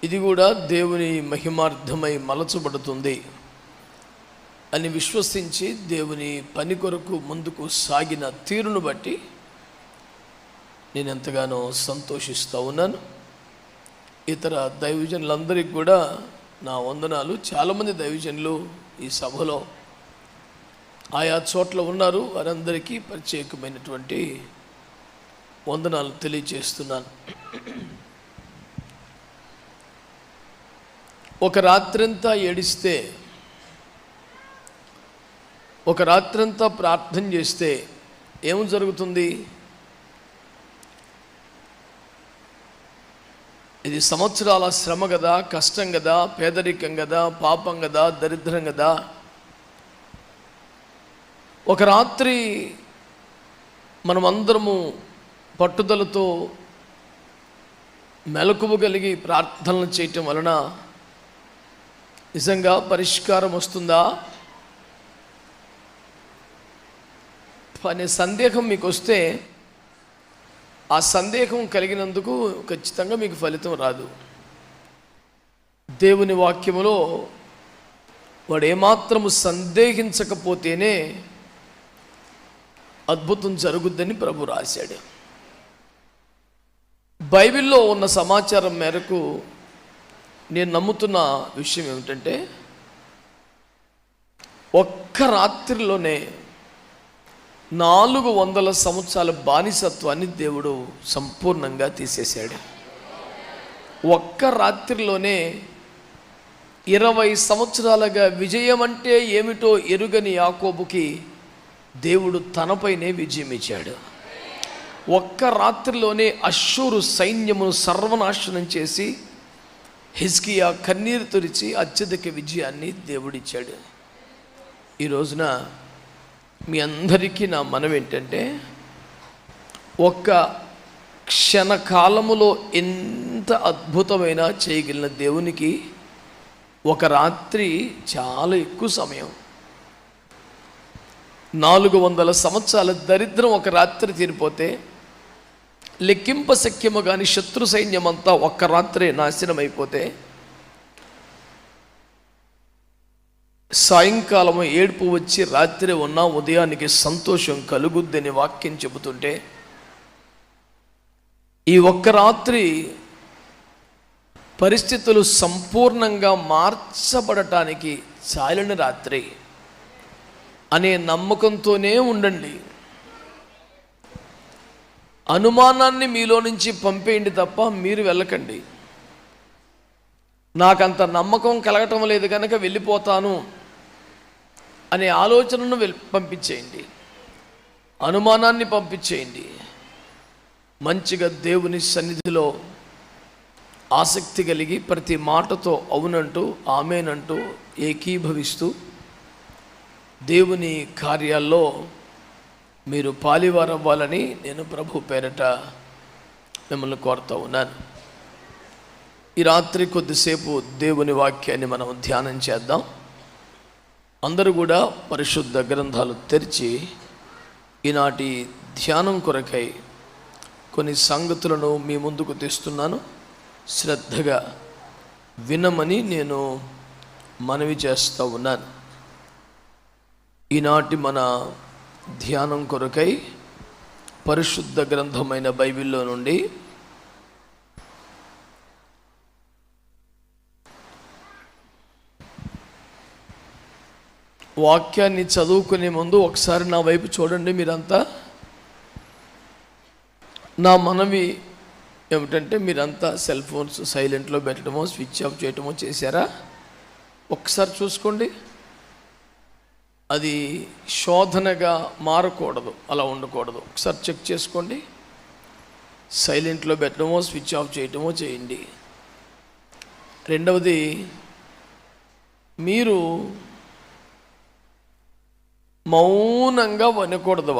ఇది కూడా దేవుని మహిమార్థమై మలచబడుతుంది అని విశ్వసించి దేవుని పని కొరకు ముందుకు సాగిన తీరును బట్టి నేను ఎంతగానో సంతోషిస్తూ ఉన్నాను. ఇతర దైవజనులందరికీ కూడా నా వందనాలు. చాలామంది దైవజనులు ఈ సభలో ఆయా చోట్ల ఉన్నారు. వారందరికీ ప్రత్యేకమైనటువంటి వందనాలు తెలియజేస్తున్నాను. ఒక రాత్రంతా ఏడిస్తే, ఒక రాత్రంతా ప్రార్థన చేస్తే ఏం జరుగుతుంది? ఇది సంవత్సరాల శ్రమ కదా, కష్టం కదా, పేదరికం కదా, పాపం కదా, దరిద్రం కదా. ఒక రాత్రి మనమందరము పట్టుదలతో మెలకువ కలిగి ప్రార్థనలు చేయటం వలన నిజంగా పరిష్కారం వస్తుందా అనే సందేహం మీకు వస్తే, ఆ సందేహం కలిగినందుకు ఖచ్చితంగా మీకు ఫలితం రాదు. దేవుని వాక్యములో వాడు ఏమాత్రము సందేహించకపోతేనే అద్భుతం జరుగుద్దని ప్రభు రాశాడు. బైబిల్లో ఉన్న సమాచారం మేరకు నేను నమ్ముతున్న విషయం ఏమిటంటే, ఒక్క రాత్రిలోనే 400 సంవత్సరాల బానిసత్వాన్ని దేవుడు సంపూర్ణంగా తీసేశాడు. ఒక్క రాత్రిలోనే 20 సంవత్సరాలుగా విజయం అంటే ఏమిటో ఎరుగని యాకోబుకి దేవుడు తనపైనే విజయం ఇచ్చాడు. ఒక్క రాత్రిలోనే అష్షూరు సైన్యమును సర్వనాశనం చేసి హిజ్కియా కన్నీరు తుడిచి అత్యధిక విజయాన్ని దేవుడిచ్చాడు. ఈ రోజున మీ అందరికీ నా మనవి ఏంటంటే, ఒక్క క్షణకాలములో ఎంత అద్భుతమైన చేయగలిగిన దేవునికి ఒక రాత్రి చాలా ఎక్కువ సమయం. 400 సంవత్సరాల దరిద్రం ఒక రాత్రి తీరిపోతే లెక్కింప శక్యము కానీ శత్రు సైన్యం అంతా ఒక్క రాత్రి నాశనం అయిపోతే, సాయంకాలము ఏడుపు వచ్చి రాత్రి ఉన్న ఉదయానికి సంతోషం కలుగుద్దని వాక్యం చెబుతుంటే, ఈ ఒక్క రాత్రి పరిస్థితులు సంపూర్ణంగా మార్చబడటానికి చాలిన రాత్రి అనే నమ్మకంతోనే ఉండండి. అనుమానాన్ని మీలో నుంచి పంపేయండి తప్ప మీరు వెళ్ళకండి. నాకంత నమ్మకం కలగటం లేదు కనుక వెళ్ళిపోతాను అనే ఆలోచనను పంపించేయండి. అనుమానాన్ని పంపించేయండి. మంచిగా దేవుని సన్నిధిలో ఆసక్తి కలిగి ప్రతి మాటతో అవునంటూ ఆమేనంటూ ఏకీభవిస్తూ దేవుని కార్యాల్లో మీరు పాలివారవ్వాలని నేను ప్రభు పేరట మిమ్మల్ని కోరుతూ ఉన్నాను. ఈ రాత్రి కొద్దిసేపు దేవుని వాక్యాన్ని మనం ధ్యానం చేద్దాం. అందరూ కూడా పరిశుద్ధ గ్రంథాలు తెరిచి ఈనాటి ధ్యానం కొరకై కొన్ని సంగతులను మీ ముందుకు తెస్తున్నాను. శ్రద్ధగా వినమని నేను మనవి చేస్తూ ఉన్నాను. ఈనాటి మన ధ్యానం కొరకై పరిశుద్ధ గ్రంథమైన బైబిల్లో నుండి వాక్యాన్ని చదువుకునే ముందు ఒకసారి నా వైపు చూడండి మీరంతా. నా మనవి ఏమిటంటే, మీరంతా సెల్ ఫోన్స్ సైలెంట్లో పెట్టడమో స్విచ్ ఆఫ్ చేయటమో చేశారా? ఒకసారి చూసుకోండి. అది శోధనగా మారకూడదు, అలా ఉండకూడదు. ఒకసారి చెక్ చేసుకోండి. సైలెంట్లో పెట్టడమో స్విచ్ ఆఫ్ చేయటమో చేయండి. రెండవది, మీరు మౌనంగా వినకూడదు.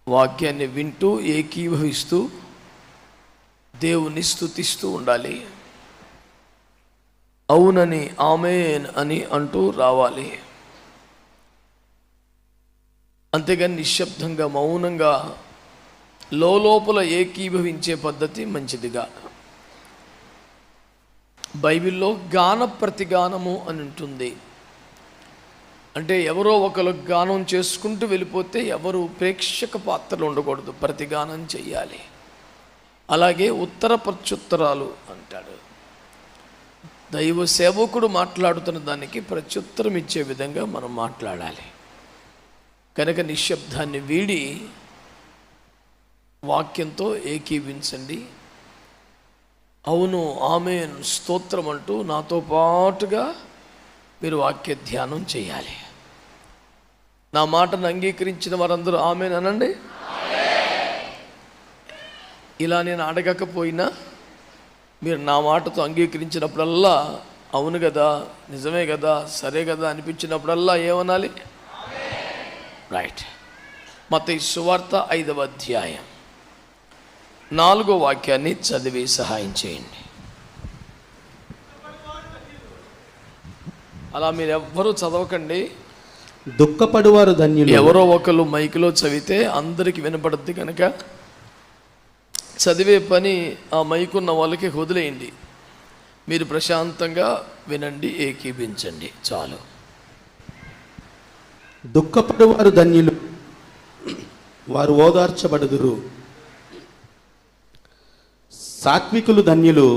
వాక్యాన్ని వింటూ ఏకీభవిస్తూ దేవుని స్తుతిస్తూ ఉండాలి. అవునని ఆమేన్ అని అంటూ రావాలి. అంతేగాని నిశ్శబ్దంగా మౌనంగా లోపల ఏకీభవించే పద్ధతి మంచిదిగా. బైబిల్లో గాన ప్రతిగానము అని ఉంటుంది. అంటే ఎవరో ఒకరు గానం చేసుకుంటూ వెళ్ళిపోతే ఎవరు ప్రేక్షక పాత్రలు ఉండకూడదు, ప్రతిగానం చెయ్యాలి. అలాగే ఉత్తర ప్రత్యుత్తరాలు అంటాడు. దైవ సేవకుడు మాట్లాడుతున్న దానికి ప్రత్యుత్తరం ఇచ్చే విధంగా మనం మాట్లాడాలి. కనుక నిశ్శబ్దాన్ని వీడి వాక్యంతో ఏకీవించండి. అవును, ఆమేన్, స్తోత్రం అంటూ నాతో పాటుగా మీరు వాక్య ధ్యానం చేయాలి. నా మాటను అంగీకరించిన వారందరూ ఆమేన్ అనండి. ఇలా నేను అడగకపోయినా మీరు నా మాటతో అంగీకరించినప్పుడల్లా అవును కదా, నిజమే కదా, సరే కదా అనిపించినప్పుడల్లా ఏమనాలి? రైట్. మత్తయి సువార్త 5వ అధ్యాయం 4వ వాక్యాన్ని చదివి సహాయం చేయండి. అలా మీరు ఎవ్వరూ చదవకండి. దుఃఖపడువారు ధన్యులు. ఎవరో ఒకరు మైకులో చదివితే అందరికి వినపడుద్ది కనుక చదివే పని ఆ మైకున్న వాళ్ళకి వదిలేయండి. మీరు ప్రశాంతంగా వినండి, ఏకీభించండి, చాలు. దుఃఖపడువారు ధన్యులు, వారు ఓదార్చబడుదురు. సాత్వికులు ధన్యులు,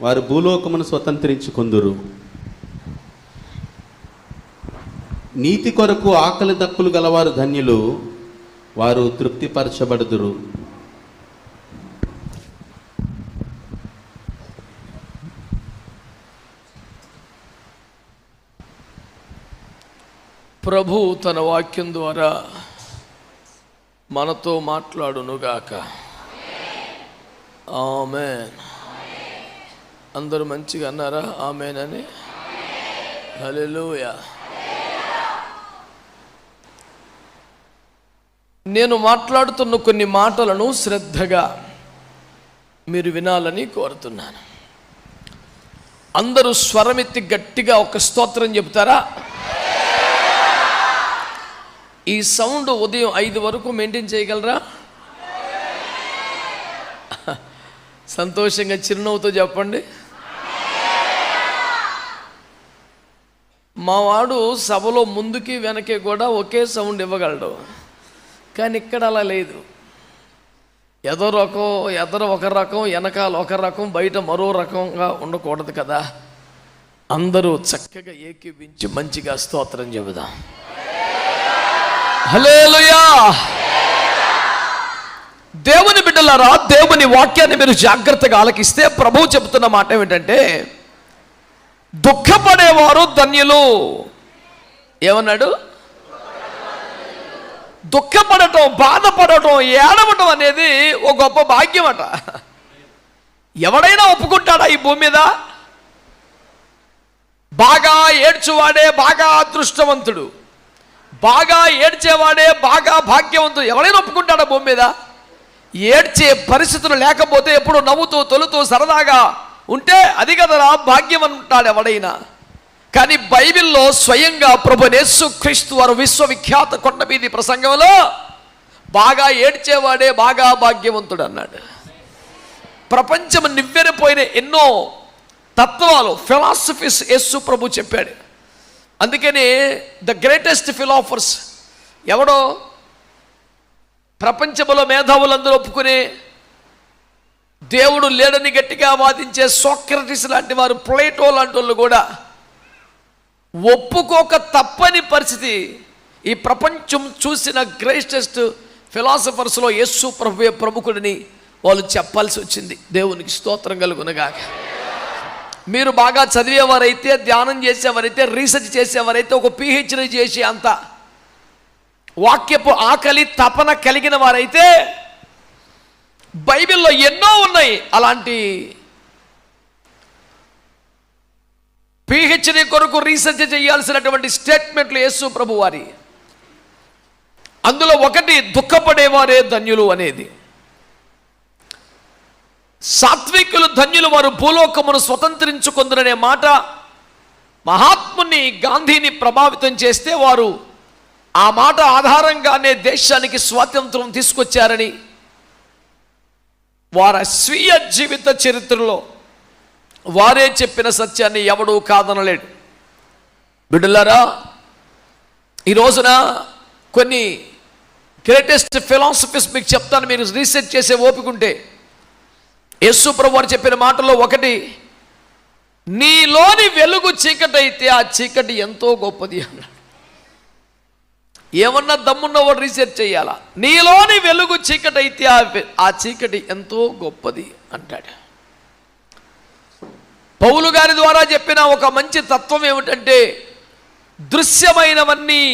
వారు భూలోకమును స్వతంత్రించుకొందురు. నీతి కొరకు ఆకలి దప్పులు గలవారు ధన్యులు, వారు తృప్తిపరచబడుదురు. ప్రభు తన వాక్యం ద్వారా మనతో మాట్లాడునుగాక. ఆమేన్. అందరూ మంచిగా అన్నారా ఆమేన్ అని? హల్లెలూయా. నేను మాట్లాడుతున్న కొన్ని మాటలను శ్రద్ధగా మీరు వినాలని కోరుతున్నాను. అందరూ స్వరమెత్తి గట్టిగా ఒక స్తోత్రం చెప్తారా? ఈ సౌండ్ ఉదయం 5 వరకు మెయింటైన్ చేయగలరా? సంతోషంగా చిరునవ్వుతో చెప్పండి. మావాడు సభలో ముందుకి వెనకే కూడా ఒకే సౌండ్ ఇవ్వగలడు, కానీ ఇక్కడ అలా లేదు. ఎదరు ఒక రకం, వెనకాల ఒక రకం, బయట మరో రకంగా ఉండకూడదు కదా. అందరూ చక్కగా ఏకీవించి మంచిగా స్తోత్రం చెబుదాం. హల్లెలూయా. దేవుని బిడ్డలారా, దేవుని వాక్యాన్ని మీరు జాగ్రత్తగా ఆలకిస్తే ప్రభువు చెబుతున్న మాట ఏమిటంటే, దుఃఖపడేవారు ధన్యులు. ఏమన్నాడు? దుఃఖపడటం, బాధపడటం, ఏడవటం అనేది ఒక గొప్ప భాగ్యం అట. ఎవడైనా ఒప్పుకుంటాడా ఈ భూమి మీద? బాగా ఏడ్చువాడే బాగా అదృష్టవంతుడు, బాగా ఏడ్చేవాడే బాగా భాగ్యవంతుడు. ఎవడైనా ఒప్పుకుంటాడా భూమి మీద? ఏడ్చే పరిస్థితులు లేకపోతే ఎప్పుడు నవ్వుతూ తొలుతూ సరదాగా ఉంటే అది కదరా భాగ్యం అంటాడు ఎవడైనా. కానీ బైబిల్లో స్వయంగా ప్రభు యేసుక్రీస్తు వారు విశ్వవిఖ్యాత కొండమీది ప్రసంగంలో బాగా ఏడ్చేవాడే బాగా భాగ్యవంతుడు అన్నాడు. ప్రపంచం నివ్వెరపోయిన ఎన్నో తత్వాలు, ఫిలాసఫీస్ యేసు ప్రభు చెప్పాడు. అందుకని ద గ్రేటెస్ట్ ఫిలాసఫర్స్ ఎవడో? ప్రపంచంలో మేధావులందరూ ఒప్పుకునే దేవుడు లేడని గట్టిగా వాదించే సోక్రటీస్ లాంటి వారు, ప్లేటో లాంటి వాళ్ళు కూడా ఒప్పుకోక తప్పని పరిస్థితి. ఈ ప్రపంచం చూసిన గ్రేటెస్ట్ ఫిలాసఫర్స్లో యేసు ప్రభువే ప్రముఖుడిని వాళ్ళు చెప్పాల్సి వచ్చింది. దేవునికి స్తోత్రం కలుగునగాక. మీరు బాగా చదివేవారైతే, ధ్యానం చేసేవారైతే, రీసెర్చ్ చేసేవారైతే, ఒక PhD చేసి అంత వాక్యపు ఆకలి తపన కలిగిన వారైతే బైబిల్లో ఎన్నో ఉన్నాయి అలాంటి PhD కొరకు రీసెర్చ్ చేయాల్సినటువంటి స్టేట్మెంట్లు యేసు ప్రభు వారి. అందులో ఒకటి దుఃఖపడేవారే ధన్యులు అనేది. సాత్వికులు ధన్యులు, వారు భూలోకమును స్వతంత్రించుకొందురనే మాట మహాత్ముని గాంధీని ప్రభావితం చేస్తే వారు ఆ మాట ఆధారంగానే దేశానికి స్వాతంత్రం తీసుకొచ్చారని వారి స్వీయ జీవిత చరిత్రలో వారే చెప్పిన సత్యాన్ని ఎవడూ కాదనలేడు. బిడ్డలారా, ఈ రోజున కొన్ని గ్రేటెస్ట్ ఫిలాసఫీస్ మీకు చెప్తాను, మీరు రీసెర్చ్ చేసే ఓపిక ఉంటే. యేసు ప్రభు వారు చెప్పిన మాటల్లో ఒకటి, నీలోని వెలుగు చీకటి అయితే ఆ చీకటి ఎంతో గొప్పది అన్నాడు. ఏమన్నా దమ్మున్నవాడు రీసెర్చ్ చేయాలా? నీలోని వెలుగు చీకటి అయితే ఆ చీకటి ఎంతో గొప్పది అంటాడు. పౌలు గారి ద్వారా చెప్పిన ఒక మంచి తత్వం ఏమిటంటే, దృశ్యమైనవన్నీ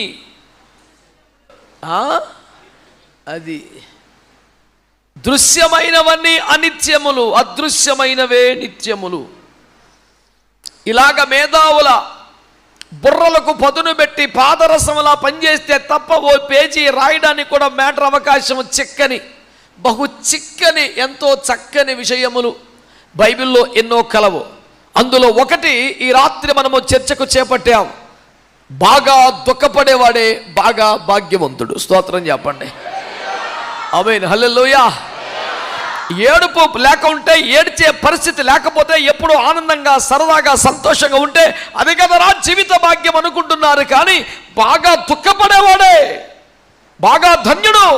అది దృశ్యమైనవన్నీ అనిత్యములు, అదృశ్యమైనవే నిత్యములు. ఇలాగ మేధావుల బుర్రలకు పదును పెట్టి పాదరసంలా పనిచేస్తే తప్ప ఓ పేజీ రాయడానికి కూడా మ్యాటర్ అవకాశం చిక్కని, బహు చిక్కని, ఎంతో చక్కని విషయములు బైబిల్లో ఎన్నో కలవు. అందులో ఒకటి ఈ రాత్రి మనము చర్చకు చేపట్టాం. బాగా దుఃఖపడేవాడే బాగా భాగ్యవంతుడు. స్తోత్రం చెప్పండి. ఆమేన్, హల్లెలూయా. ఏడుపు లేకుంటే, ఏడ్చే పరిస్థితి లేకపోతే, ఎప్పుడు ఆనందంగా సరదాగా సంతోషంగా ఉంటే అది కదరా జీవిత భాగ్యం అనుకుంటున్నారు. కానీ బాగా దుఃఖపడేవాడే బాగా ధన్యుడు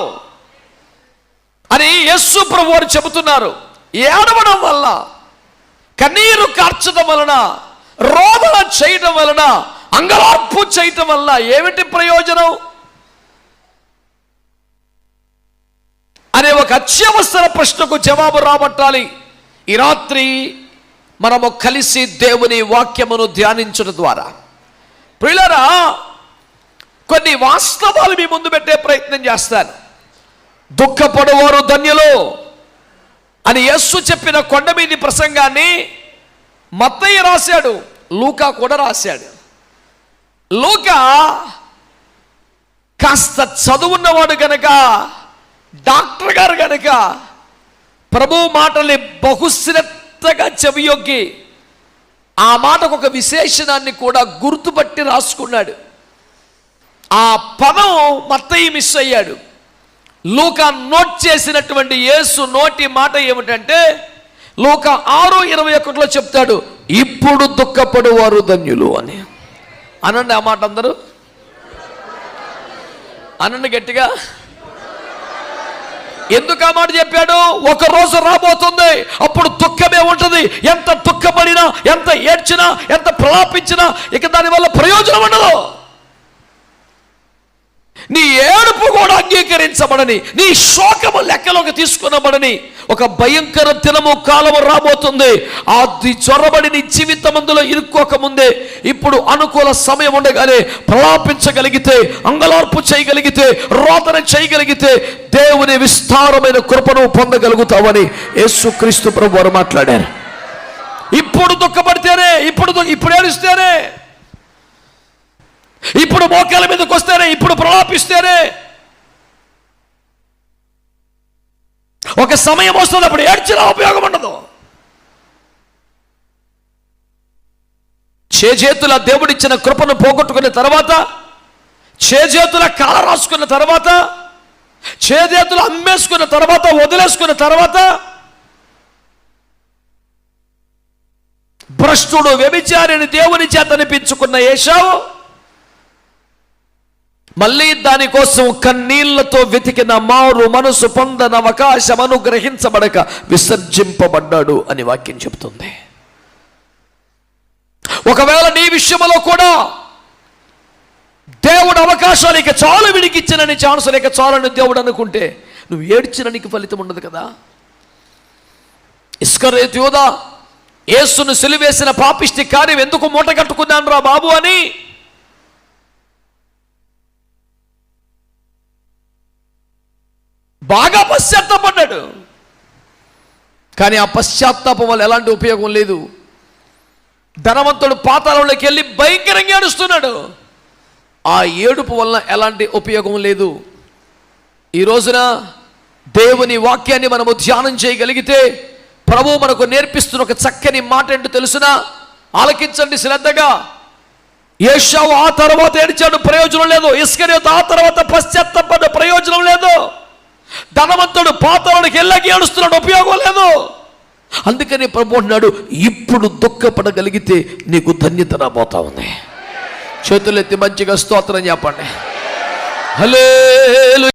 అని యేసు ప్రభు వారు చెబుతున్నారు. ఏడవడం వల్ల, కన్నీరు కార్చడం వలన, రోదన చేయడం వలన, అంగలార్పు చేయటం వల్ల ఏమిటి ప్రయోజనం అనే ఒక అత్యవసర ప్రశ్నకు జవాబు రాబట్టాలి. ఈ రాత్రి మనము కలిసి దేవుని వాక్యమును ధ్యానించడం ద్వారా ప్రియులారా కొన్ని వాస్తవాలు మీ ముందు పెట్టే ప్రయత్నం చేస్తాను. దుఃఖపడువారు ధన్యులు అని యేసు చెప్పిన కొండ మీది ప్రసంగాన్ని మత్తయి రాశాడు, లూకా కూడా రాశాడు. లూకా కాస్త చదువున్నవాడు గనక, డాక్టర్ గారు గనక ప్రభు మాటల్ని బహుశ్రద్ధగా చెవియొగ్గి ఆ మాటకు ఒక విశేషణాన్ని కూడా గుర్తుపట్టి రాసుకున్నాడు. ఆ పదం మత్తయి మిస్ అయ్యాడు. లూకా నోట్ చేసినటువంటి యేసు నోటి మాట ఏమిటంటే, లూకా 6:21 చెప్తాడు, ఇప్పుడు దుఃఖపడువారు ధన్యులు అని. అనండి ఆ మాట అందరూ, అనండి గట్టిగా. ఎందుకు ఆ మాట చెప్పాడు? ఒక రోజు రాబోతుంది, అప్పుడు దుఃఖమే ఉంటుంది. ఎంత దుఃఖపడినా, ఎంత ఏడ్చినా, ఎంత ప్రలాపించినా ఇక దానివల్ల ప్రయోజనం ఉండదు. నీ ఏడుపు కూడా అంగీకరించబడని, నీ శోకము లెక్కలోకి తీసుకునబడని ఒక భయంకర దినము కాలము రాబోతుంది. అది చొరబడి నీ జీవితమందులో ఇరుక్కోకముందే ఇప్పుడు అనుకూల సమయం ఉండగానే ప్రలాపించగలిగితే, అంగలార్పు చేయగలిగితే, రోదన చేయగలిగితే దేవుని విస్తారమైన కృపను పొందగలుగుతావని యేసుక్రీస్తు ప్రభు వారు మాట్లాడారు. ఇప్పుడు దుఃఖపడితేనే, ఇప్పుడు ఏడుస్తేనే, ఇప్పుడు మోకాల మీదకి వస్తేనే, ఇప్పుడు ప్రలాపిస్తేనే ఒక సమయం వస్తుంది, అప్పుడు ఏడ్చినా ఉపయోగం ఉండదు. చేజేతుల దేవుడిచ్చిన కృపను పోగొట్టుకున్న తర్వాత, చేజేతుల కాల రాసుకున్న తర్వాత, చేజేతులు అమ్మేసుకున్న తర్వాత, వదిలేసుకున్న తర్వాత, భ్రష్టుడు వ్యభిచారిని దేవుని చేత అనిపించుకున్న ఏశావు మళ్ళీ దానికోసం కన్నీళ్లతో వెతికిన మారు మనసు పొందన అవకాశం అనుగ్రహించబడక విసర్జింపబడ్డాడు అని వాక్యం చెబుతుంది. ఒకవేళ నీ విషయంలో కూడా దేవుడు అవకాశాలు ఇక చాలు, విడికిచ్చిన నీ ఛాన్సులు ఇక చాలని దేవుడు అనుకుంటే నువ్వు ఏడ్చిన నీకు ఫలితం ఉండదు కదా. ఇస్కరియోతు యూదా యేసును సిలువేసిన పాపిష్టి కార్యం ఎందుకు మూట కట్టుకున్నాను రా బాబు అని బాగా పశ్చాత్తాపడ్డాడు. కానీ ఆ పశ్చాత్తాపం వల్ల ఎలాంటి ఉపయోగం లేదు. ధనవంతుడు పాతాళంలోకి వెళ్ళి భయంకరంగా ఏడుస్తున్నాడు. ఆ ఏడుపు వల్ల ఎలాంటి ఉపయోగం లేదు. ఈ రోజున దేవుని వాక్యాన్ని మనము ధ్యానం చేయగలిగితే ప్రభు మనకు నేర్పిస్తున్న ఒక చక్కని మాట ఏంటో తెలుసునా? ఆలకించండి శ్రద్ధగా. ఏశావు ఆ తర్వాత ఏడ్చాడు, ప్రయోజనం లేదు. ఇస్కరియోతు ఆ తర్వాత పశ్చాత్తాపడ్డ, ప్రయోజనం లేదు. ధనవంతుడు పాతాళానికి వెళ్ళకి ఏడుస్తున్నాడు, ఉపయోగం లేదు. అందుకని ప్రభు అన్నాడు, ఇప్పుడు దుఃఖపడగలిగితే నీకు ధన్యత రాబోతా ఉంది. చేతులెత్తి మంచిగా స్తోత్రం చెప్పండి. హల్లెలూయా.